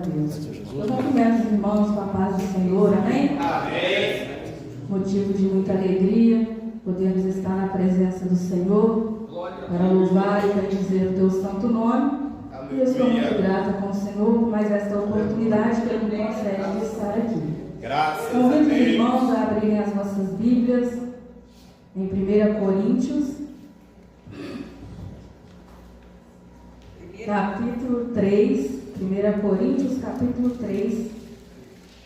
Deus. Eu cumprimento os irmãos com a paz do Senhor, amém? Amém. Motivo de muita alegria, podermos estar na presença do Senhor, para louvar e bendizer o teu santo nome. E eu estou muito grata com o Senhor por mais esta oportunidade que Ele me concede de estar aqui. Graças a Convido os Deus. irmãos a abrirem as vossas Bíblias em 1 Coríntios, capítulo 3. 1 Coríntios, capítulo 3,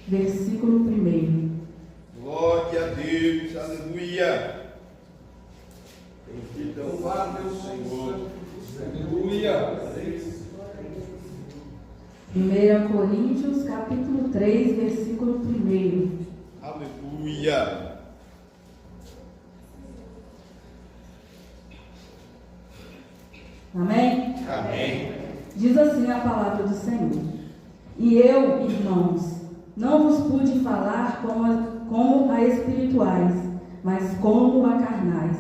versículo 1. Glória a Deus, aleluia. Louvado meu Senhor. Aleluia. 1 Coríntios, capítulo 3, versículo 1. Aleluia. Amém? Amém. Diz assim a palavra do Senhor: E eu, irmãos, não vos pude falar como a espirituais, mas como a carnais,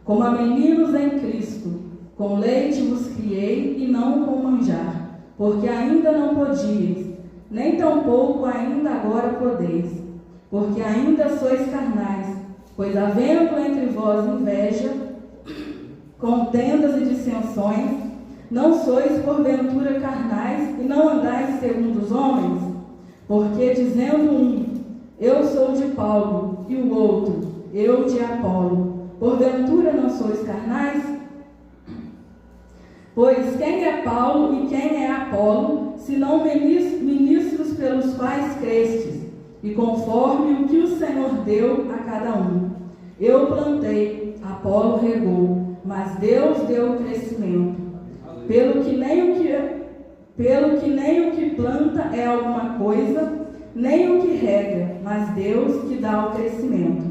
como a meninos em Cristo. Com leite vos criei e não com manjar, porque ainda não podíeis, nem tampouco ainda agora podeis, porque ainda sois carnais, pois havendo entre vós inveja, contendas e dissensões, não sois porventura carnais e não andais segundo os homens? Porque dizendo um, eu sou de Paulo, e o outro, eu de Apolo, porventura não sois carnais? Pois quem é Paulo e quem é Apolo, senão ministros pelos quais crestes, e conforme o que o Senhor deu a cada um. Eu plantei, Apolo regou, mas Deus deu o crescimento. Pelo que nem o que planta é alguma coisa, nem o que rega, mas Deus que dá o crescimento.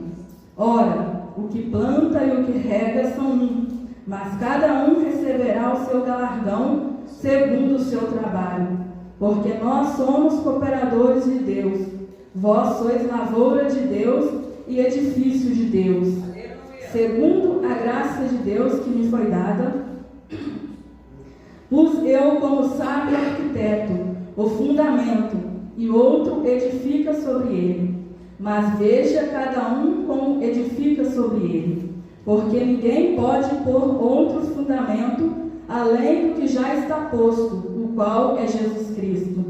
Ora, o que planta e o que rega são um, mas cada um receberá o seu galardão segundo o seu trabalho. Porque nós somos cooperadores de Deus, vós sois lavoura de Deus e edifício de Deus. Segundo a graça de Deus que me foi dada, pus eu como sábio arquiteto o fundamento, e outro edifica sobre ele. Mas veja cada um como edifica sobre ele. Porque ninguém pode pôr outro fundamento além do que já está posto, o qual é Jesus Cristo.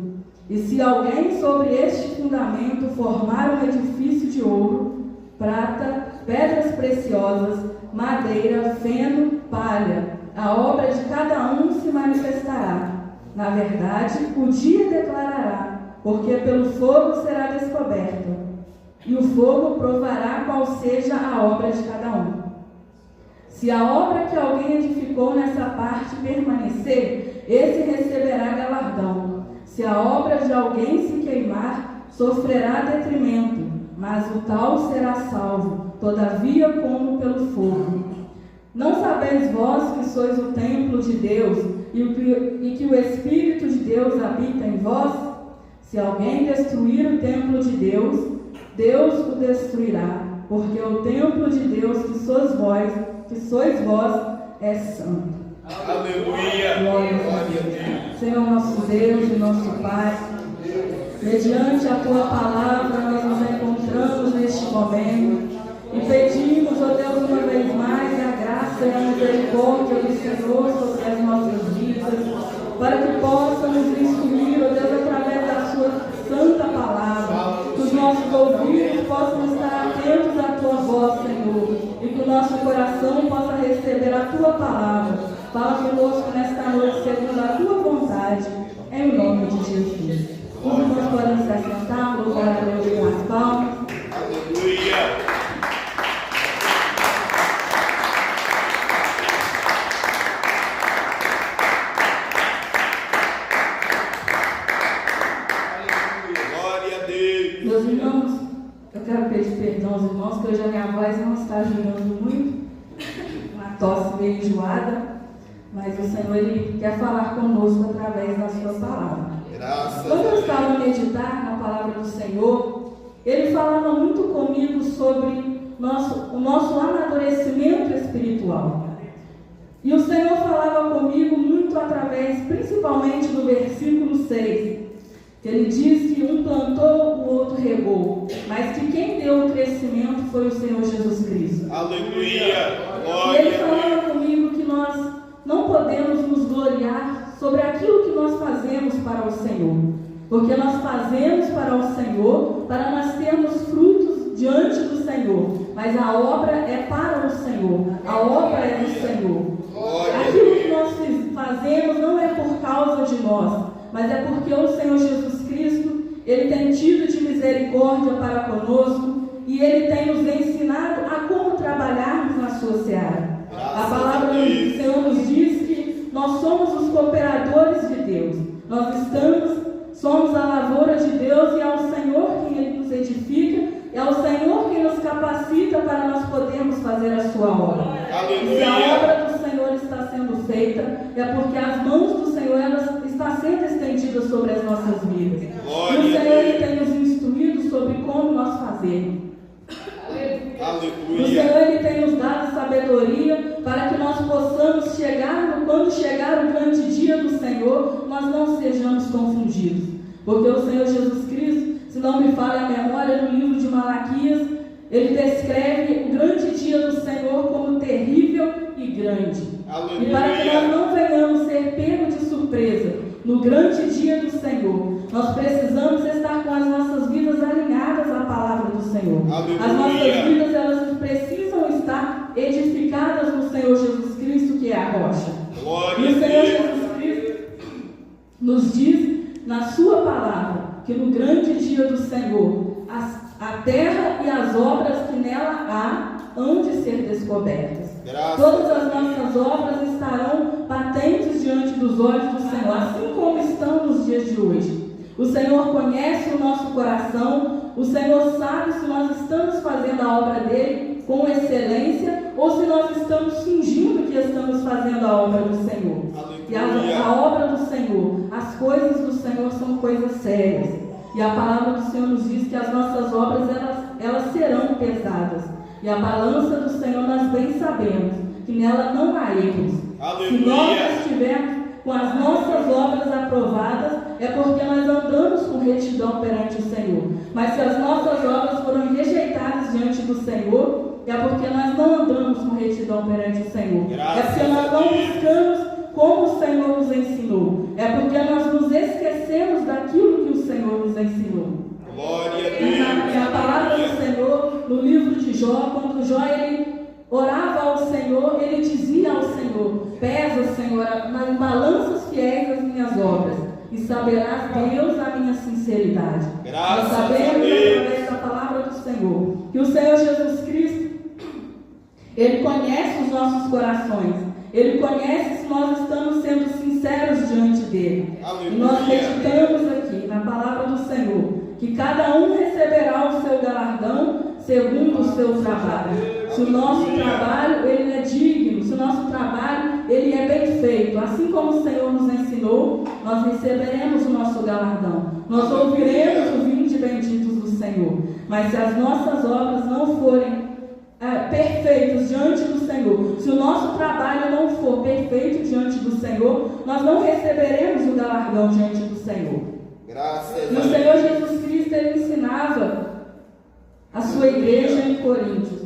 E se alguém sobre este fundamento formar um edifício de ouro, prata, pedras preciosas, madeira, feno, palha, a obra de cada um se manifestará. Na verdade, o dia declarará, porque pelo fogo será descoberta, e o fogo provará qual seja a obra de cada um. Se a obra que alguém edificou nessa parte permanecer, esse receberá galardão. Se a obra de alguém se queimar, sofrerá detrimento, mas o tal será salvo, todavia como pelo fogo. Não sabeis vós que sois o templo de Deus e que o Espírito de Deus habita em vós? Se alguém destruir o templo de Deus, Deus o destruirá, porque o templo de Deus que sois vós, é santo. Aleluia. Glória a Deus. Senhor nosso Deus e nosso Pai, mediante a Tua palavra nós nos encontramos neste momento e pedimos, ó Deus, uma vez mais a graça e a misericórdia do Senhor sobre as nossas vidas, para que possa nos instruir, ó Deus, através da Sua santa palavra, que os nossos ouvidos possam estar atentos à Tua voz, Senhor, e que o nosso coração possa receber a Tua palavra. Fala conosco nesta noite, segundo a Tua vontade, em nome de Jesus. Os irmãos podem se assentar, louvar a Deus com as palmas. Aleluia. Meus irmãos, eu quero pedir perdão aos irmãos, que hoje a minha voz não está ajudando muito, uma tosse meio enjoada, mas o Senhor Ele quer falar conosco através da Sua palavra. Quando eu estava a meditar na palavra do Senhor, Ele falava muito comigo sobre o nosso amadurecimento espiritual. E o Senhor falava comigo muito através, principalmente do versículo 6, Ele diz que um plantou, o outro regou, mas que quem deu o crescimento foi o Senhor Jesus Cristo. Aleluia. E ele falava comigo que nós não podemos nos gloriar sobre aquilo que nós fazemos para o Senhor, porque nós fazemos para o Senhor, para nós termos frutos diante do Senhor, mas a obra é para o Senhor, a obra é do Senhor. Aquilo que nós fazemos não é por causa de nós, mas é porque o Senhor Jesus Cristo, Ele tem tido de misericórdia para conosco e Ele tem nos ensinado a como trabalharmos na sua seara. A palavra do Senhor nos diz que nós somos os cooperadores de Deus. Nós somos a lavoura de Deus e é o Senhor quem Ele nos edifica, é o Senhor quem nos capacita para nós podermos fazer a sua obra. E se a obra do Senhor está sendo feita, é porque as mãos do Senhor estão sendo estendidas sobre as nossas vidas. E o Senhor Ele tem nos instruído sobre como nós fazermos. O Senhor Ele tem nos dado sabedoria para que nós possamos quando chegar o grande dia do Senhor, nós não sejamos confundidos. Porque o Senhor Jesus Cristo, se não me falha a memória, no livro de Malaquias, ele descreve o grande dia do Senhor como terrível e grande. Aleluia. E para que nós não venhamos ser pegos de surpresa no grande dia do Senhor, nós precisamos estar com as nossas vidas alinhadas à palavra do Senhor. Aleluia. As nossas vidas, elas precisam estar edificadas no Senhor Jesus Cristo, que é a rocha. Glória. E o Senhor Jesus Cristo nos diz na sua palavra que no grande dia do Senhor a terra e as obras que nela hão de ser descobertas. Todas as nossas obras estarão patentes diante dos olhos do Senhor, assim como estão nos dias de hoje. O Senhor conhece o nosso coração, o Senhor sabe se nós estamos fazendo a obra dele com excelência ou se nós estamos fingindo que estamos fazendo a obra do Senhor. E a obra do Senhor, as coisas do Senhor são coisas sérias. E a palavra do Senhor nos diz que as nossas obras elas serão pesadas. E a balança do Senhor nós bem sabemos que nela não há erros. Se nós estivermos com as nossas obras aprovadas, é porque nós andamos com retidão perante o Senhor. Mas se as nossas obras foram rejeitadas diante do Senhor, é porque nós não andamos com retidão perante o Senhor. É porque nós não buscamos como o Senhor nos ensinou. É porque nós nos esquecemos daquilo que o Senhor nos ensinou. Glória a Deus. E a palavra do Senhor, no livro de Jó, quando Jó ele orava ao Senhor, ele dizia ao Senhor: pesa, Senhor, em balanças fiéis as minhas obras, e saberás, Deus, a minha sinceridade. Nós sabemos através da palavra do Senhor que o Senhor Jesus Cristo, Ele conhece os nossos corações. Ele conhece se nós estamos sendo sinceros diante dele. Aleluia. E nós meditamos aqui na palavra do Senhor que cada um receberá o seu galardão segundo o seu trabalho. Se o nosso trabalho ele é digno, se o nosso trabalho ele é bem feito, assim como o Senhor nos ensinou, nós receberemos o nosso galardão. Nós ouviremos o vinde benditos do Senhor. Mas se as nossas obras não forem perfeitos diante do Senhor, se o nosso trabalho não for perfeito diante do Senhor, nós não receberemos o galardão diante do Senhor. Graças a Deus. E o Senhor Jesus Cristo ele ensinava a sua igreja em Coríntios.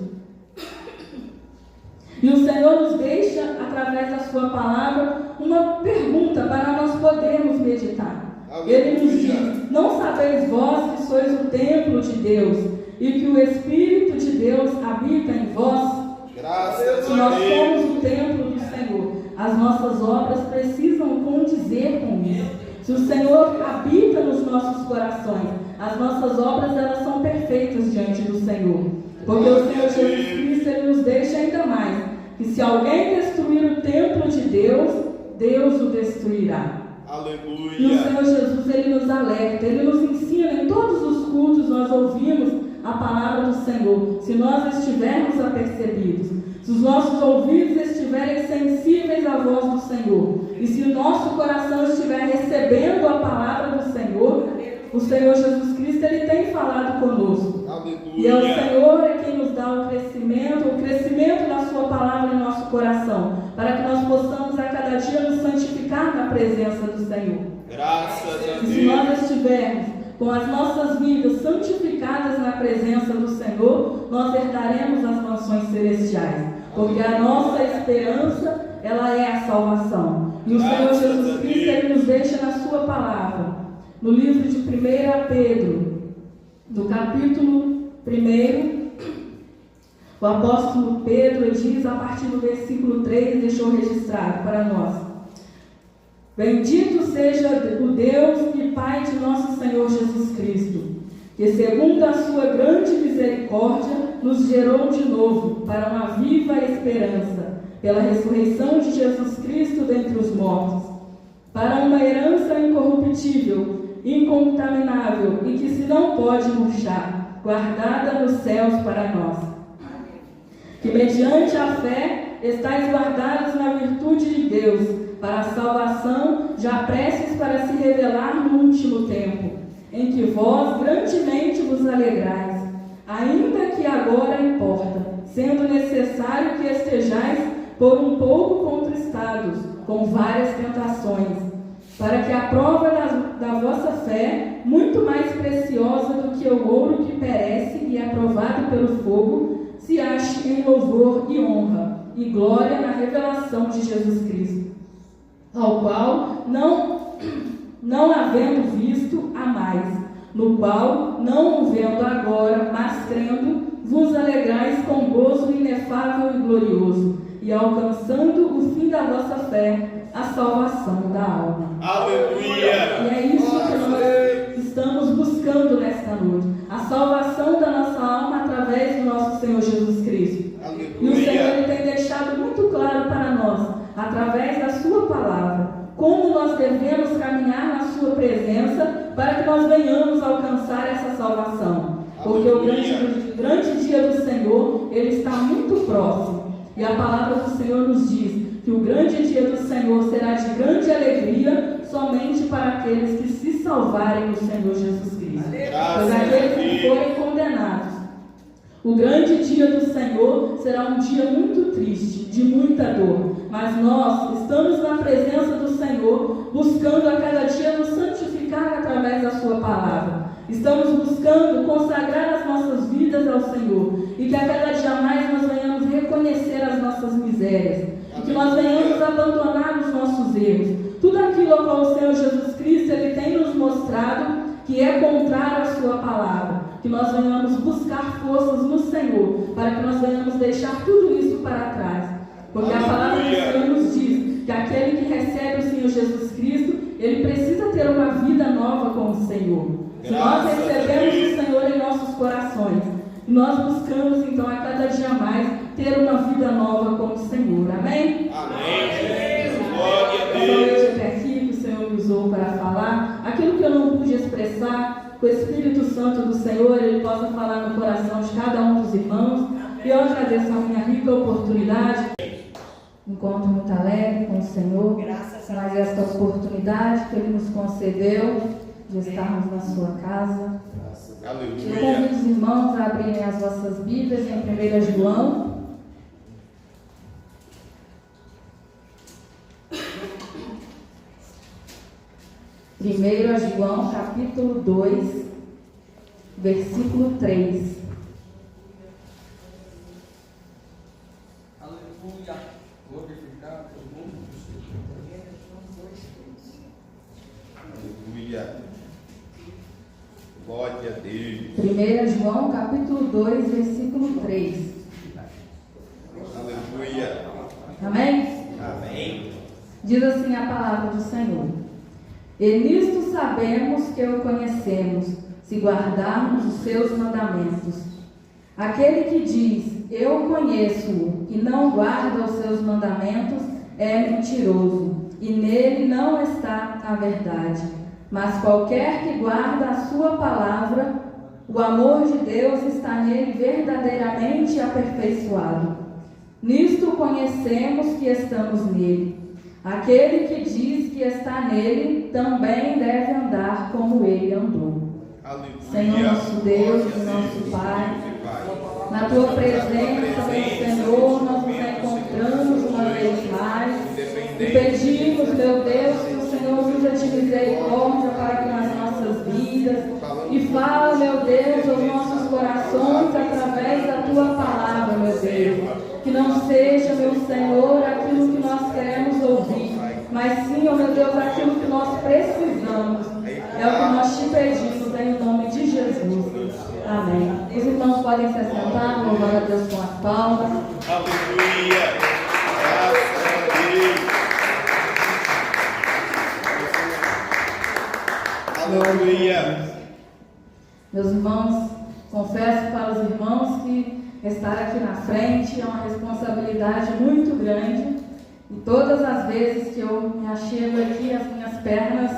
E o Senhor nos deixa, através da sua palavra, uma pergunta para nós podermos meditar. Ele nos diz: não sabeis vós que sois o templo de Deus e que o Espírito de Deus habita em vós? Se nós somos o templo do Senhor, as nossas obras precisam condizer com isso. Se o Senhor habita nos nossos corações, as nossas obras elas são perfeitas diante do Senhor. Porque o Senhor Jesus Cristo ele nos deixa ainda mais, que se alguém destruir o templo de Deus, Deus o destruirá. Aleluia. E o Senhor Jesus ele nos alerta, ele nos ensina, em todos os cultos nós ouvimos a palavra do Senhor. Se nós estivermos apercebidos, se os nossos ouvidos estiverem sensíveis à voz do Senhor, e se o nosso coração estiver recebendo a palavra do Senhor, o Senhor Jesus Cristo ele tem falado conosco. Aleluia. E é o Senhor é quem nos dá o crescimento da sua palavra em nosso coração, para que nós possamos a cada dia nos santificar na presença do Senhor. Graças a E se Deus. nós estivermos com as nossas vidas santificadas na presença do Senhor, nós herdaremos as mansões celestiais. Porque a nossa esperança, ela é a salvação. E o Senhor Jesus Cristo, Ele nos deixa na sua palavra. No livro de 1 Pedro, no capítulo 1, o apóstolo Pedro diz, a partir do versículo 3, deixou registrado para nós: Bendito seja o Deus e Pai de nosso Senhor Jesus Cristo, que segundo a sua grande misericórdia nos gerou de novo para uma viva esperança, pela ressurreição de Jesus Cristo dentre os mortos, para uma herança incorruptível, incontaminável e que se não pode murchar, guardada nos céus para nós, que mediante a fé estáis guardados na virtude de Deus, para a salvação, já prestes para se revelar no último tempo, em que vós grandemente vos alegrais, ainda que agora importa, sendo necessário que estejais por um pouco contristados, com várias tentações, para que a prova da vossa fé, muito mais preciosa do que o ouro que perece e é provado pelo fogo, se ache em louvor e honra e glória na revelação de Jesus Cristo, ao qual não havendo visto, amais, no qual, não o vendo agora, mas crendo, vos alegrais com gozo inefável e glorioso, e alcançando o fim da vossa fé, a salvação da alma. Aleluia! E é isso que nós estamos buscando nesta noite, a salvação da nossa alma através do nosso Senhor Jesus Cristo. E o Senhor, Ele tem deixado muito claro para nós, através da sua palavra, como nós devemos caminhar na sua presença para que nós venhamos alcançar essa salvação. Porque o grande dia do Senhor, ele está muito próximo. E a palavra do Senhor nos diz que o grande dia do Senhor será de grande alegria somente para aqueles que se salvarem no Senhor Jesus Cristo. Pois aqueles que forem condenados, o grande dia do Senhor será um dia muito triste, de muita dor. Mas nós estamos na presença do Senhor, buscando a cada dia nos santificar através da sua palavra. Estamos buscando consagrar as nossas vidas ao Senhor. E que a cada dia mais nós venhamos reconhecer as nossas misérias. E que nós venhamos abandonar os nossos erros. Tudo aquilo ao qual o Senhor Jesus Cristo, Ele tem nos mostrado que é contrário à sua palavra. Que nós venhamos buscar forças no Senhor, para que nós venhamos deixar tudo isso para trás. Porque a palavra do Senhor nos diz que aquele que recebe o Senhor Jesus Cristo, ele precisa ter uma vida nova com o Senhor. Se nós recebemos o Senhor em nossos corações, nós buscamos então a cada dia mais ter uma vida nova com o Senhor. Amém? Amém. Glória a Essa Deus. noite até aqui que o Senhor me usou para falar, aquilo que eu não pude expressar, que o Espírito Santo do Senhor, Ele possa falar no coração de cada um dos irmãos. E eu agradeço a minha rica oportunidade. Encontro muito alegre com o Senhor, mas esta oportunidade que Ele nos concedeu de estarmos na sua casa. Eu Aleluia. convido os irmãos a abrirem as vossas Bíblias em 1 João. Primeiro a João, capítulo 2, versículo 3. Aleluia. Glorificado o nome do Senhor. Aleluia. Glória a Deus. 1 João, capítulo 2, versículo 3. Aleluia. Amém? Amém. Diz assim a palavra do Senhor: E nisto sabemos que o conhecemos, se guardarmos os seus mandamentos. Aquele que diz, eu conheço-o, e não guarda os seus mandamentos, é mentiroso, e nele não está a verdade. Mas qualquer que guarda a sua palavra, o amor de Deus está nele verdadeiramente aperfeiçoado. Nisto conhecemos que estamos nele. Aquele que diz que está nele, também deve andar como ele andou. Aleluia. Senhor nosso Deus e nosso Pai, na tua presença, meu Senhor, nós nos encontramos entramos uma vez mais e pedimos, meu Deus, que o Senhor usa de misericórdia para com as nossas vidas e fala, meu Deus, aos nossos corações através da Tua palavra, meu Deus. Que não seja, meu Senhor, aquilo que nós queremos ouvir, mas sim, oh meu Deus, aquilo que nós precisamos. É o que nós te pedimos em nome de Jesus. Amém. Os irmãos podem se assentar, louvando a Deus com as palmas. Aleluia. Graças a Deus. Aleluia. Meus irmãos, confesso para os irmãos que estar aqui na frente é uma responsabilidade muito grande. E todas as vezes que eu me achego aqui, as minhas pernas,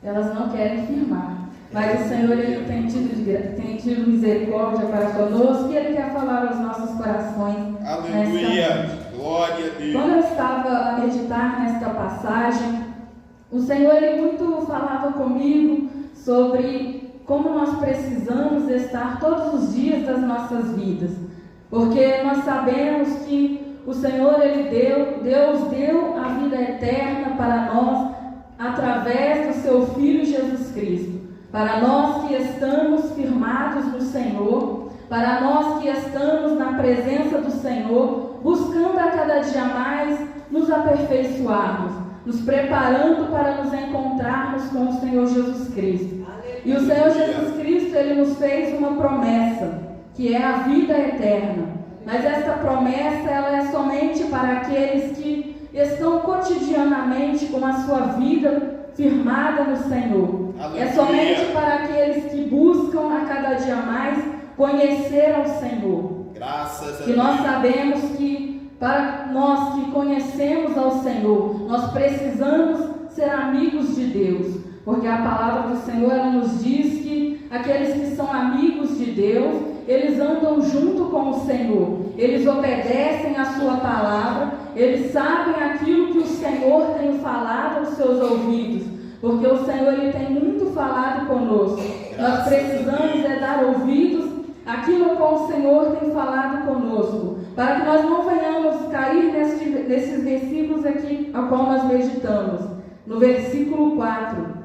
elas não querem firmar. Mas o Senhor, Ele tem tido misericórdia para conosco e Ele quer falar aos nossos corações. Aleluia. Glória a Deus. Quando eu estava a meditar nesta passagem, o Senhor, Ele muito falava comigo sobre como nós precisamos estar todos os dias das nossas vidas. Porque nós sabemos que o Senhor, Deus deu a vida eterna para nós através do seu Filho Jesus Cristo. Para nós que estamos firmados no Senhor, para nós que estamos na presença do Senhor, buscando a cada dia mais nos aperfeiçoarmos, nos preparando para nos encontrarmos com o Senhor Jesus Cristo. E o Senhor Jesus Cristo, Ele nos fez uma promessa, que é a vida eterna. Mas esta promessa, ela é somente para aqueles que estão cotidianamente com a sua vida firmada no Senhor. Aleluia. É somente para aqueles que buscam a cada dia mais conhecer ao Senhor. Graças a Que nós Deus. sabemos que para nós que conhecemos ao Senhor, nós precisamos ser amigos de Deus. Porque a palavra do Senhor, ela nos diz que aqueles que são amigos de Deus, eles andam junto com o Senhor, eles obedecem a sua palavra, eles sabem aquilo que o Senhor tem falado aos seus ouvidos, porque o Senhor, Ele tem muito falado conosco. Nós precisamos dar ouvidos àquilo que o Senhor tem falado conosco, para que nós não venhamos cair nesses versículos aqui, ao qual nós meditamos, no versículo 4.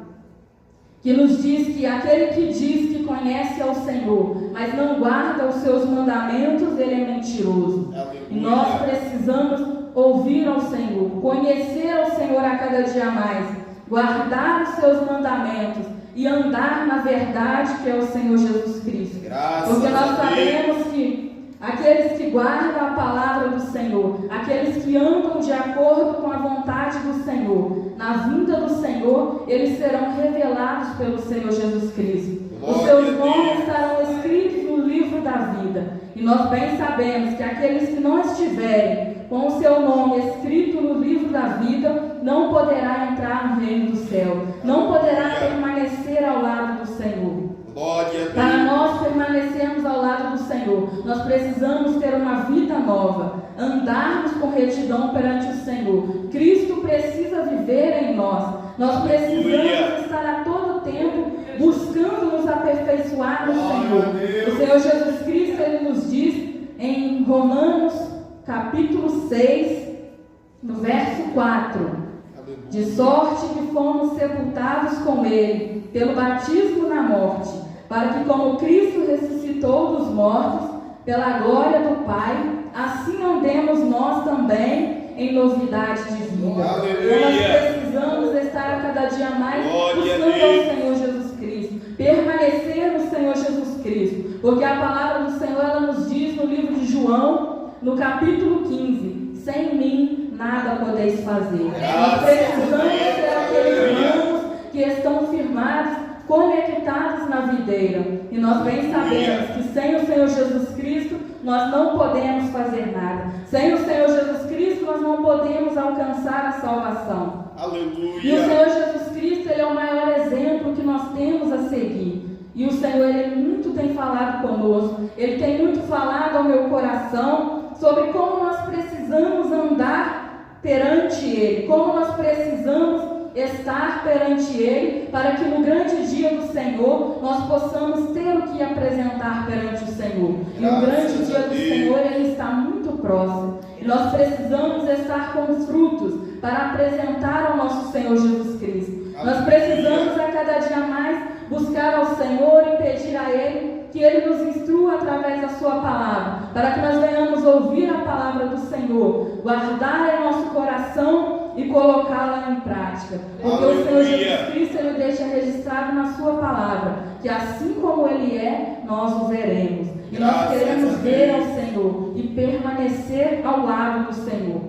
Que nos diz que aquele que diz que conhece ao Senhor, mas não guarda os seus mandamentos, ele é mentiroso. Aleluia. E nós precisamos ouvir ao Senhor, conhecer ao Senhor a cada dia mais, guardar os seus mandamentos e andar na verdade que é o Senhor Jesus Cristo. Graças Porque nós a Deus. sabemos que aqueles que guardam a palavra do Senhor, aqueles que andam de acordo com a vontade do Senhor, na vinda do Senhor, eles serão revelados pelo Senhor Jesus Cristo. Os seus nomes estarão escritos no livro da vida. E nós bem sabemos que aqueles que não estiverem com o seu nome escrito no livro da vida, não poderá entrar no reino do céu, não poderá permanecer ao lado do Senhor. Glória a Para Deus. nós permanecermos ao lado do Senhor, nós precisamos ter uma vida nova, andarmos com retidão perante o Senhor. Cristo precisa viver em nós. Nós precisamos estar a todo tempo buscando nos aperfeiçoar no Senhor. O Senhor Jesus Cristo, Ele nos diz em Romanos capítulo 6, no verso 4. De sorte que fomos sepultados com Ele, pelo batismo na morte, para que como Cristo ressuscitou dos mortos, pela glória do Pai, assim andemos nós também em novidade de vida. Aleluia. Nós precisamos estar a cada dia mais Glória a buscando Deus. ao Senhor Jesus Cristo, permanecer no Senhor Jesus Cristo, porque a palavra do Senhor, ela nos diz no livro de João, no capítulo 15, sem mim nada podeis fazer. Nós precisamos ser aqueles ramos que estão firmados, conectados na videira. E nós bem sabemos que sem o Senhor Jesus Cristo, nós não podemos fazer nada. Sem o Senhor Jesus Cristo, nós não podemos alcançar a salvação. E o Aleluia. Senhor Jesus Cristo, Ele é o maior exemplo que nós temos a seguir. E o Senhor, Ele muito tem falado conosco. Ele tem muito falado ao meu coração sobre como nós precisamos andar perante Ele, como nós precisamos estar perante Ele, para que no grande dia do Senhor nós possamos ter o que apresentar perante o Senhor. E o grande dia do Senhor, Ele está muito próximo. E nós precisamos estar com os frutos para apresentar ao nosso Senhor Jesus Cristo. Nós precisamos a cada dia mais buscar ao Senhor e pedir a Ele que Ele nos instrua através da Sua palavra, para que nós venhamos ouvir a palavra do Senhor, guardar em nosso coração e colocá-la em prática. Porque o Senhor Jesus Cristo, Ele deixa registrado na Sua palavra, que assim como Ele é, nós o veremos. E nós queremos ver ao Senhor e permanecer ao lado do Senhor.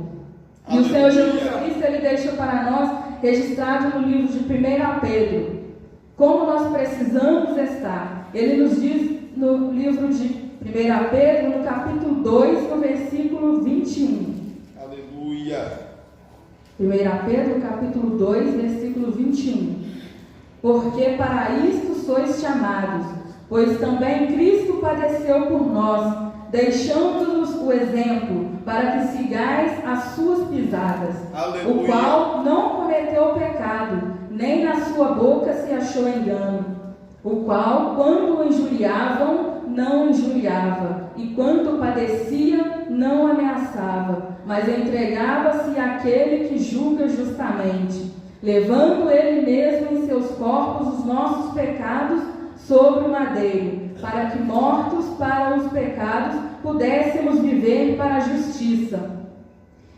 E o Senhor Jesus Cristo, Ele deixa para nós registrado no livro de 1 Pedro como nós precisamos estar. Ele nos diz no livro de 1 Pedro, no capítulo 2, no versículo 21. Aleluia. 1 Pedro, capítulo 2, versículo 21. Porque para isto sois chamados, pois também Cristo padeceu por nós, deixando-nos o exemplo, para que sigais as suas pisadas. Aleluia. O qual não cometeu pecado, nem na sua boca se achou engano. O qual, quando o injuriavam, não injuriava, e quando padecia, não ameaçava, mas entregava-se àquele que julga justamente, levando ele mesmo em seus corpos os nossos pecados sobre o madeiro, para que, mortos para os pecados, pudéssemos viver para a justiça.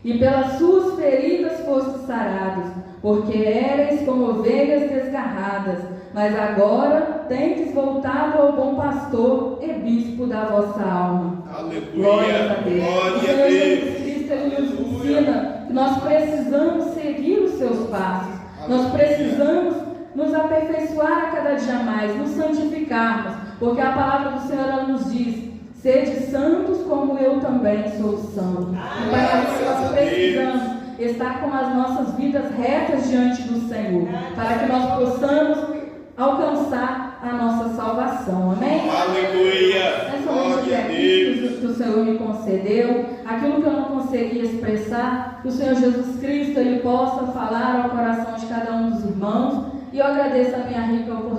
E pelas suas feridas fostes sarados, porque éreis como ovelhas desgarradas, mas agora tendes voltado ao bom pastor e bispo da vossa alma. Aleluia. Glória a Deus. Glória O Senhor Jesus Cristo, Ele nos ensina que nós precisamos seguir os seus passos. Nós precisamos nos aperfeiçoar a cada dia mais, nos santificarmos, porque a palavra do Senhor, ela nos diz: sede santos como eu também sou santo. E para isso nós precisamos estar com as nossas vidas retas diante do Senhor, para que nós possamos alcançar a nossa salvação. Amém? Aleluia! É somente aquilo que o Senhor me concedeu, aquilo que eu não consegui expressar, que o Senhor Jesus Cristo Ele possa falar ao coração de cada um dos irmãos. E eu agradeço a minha rica oportunidade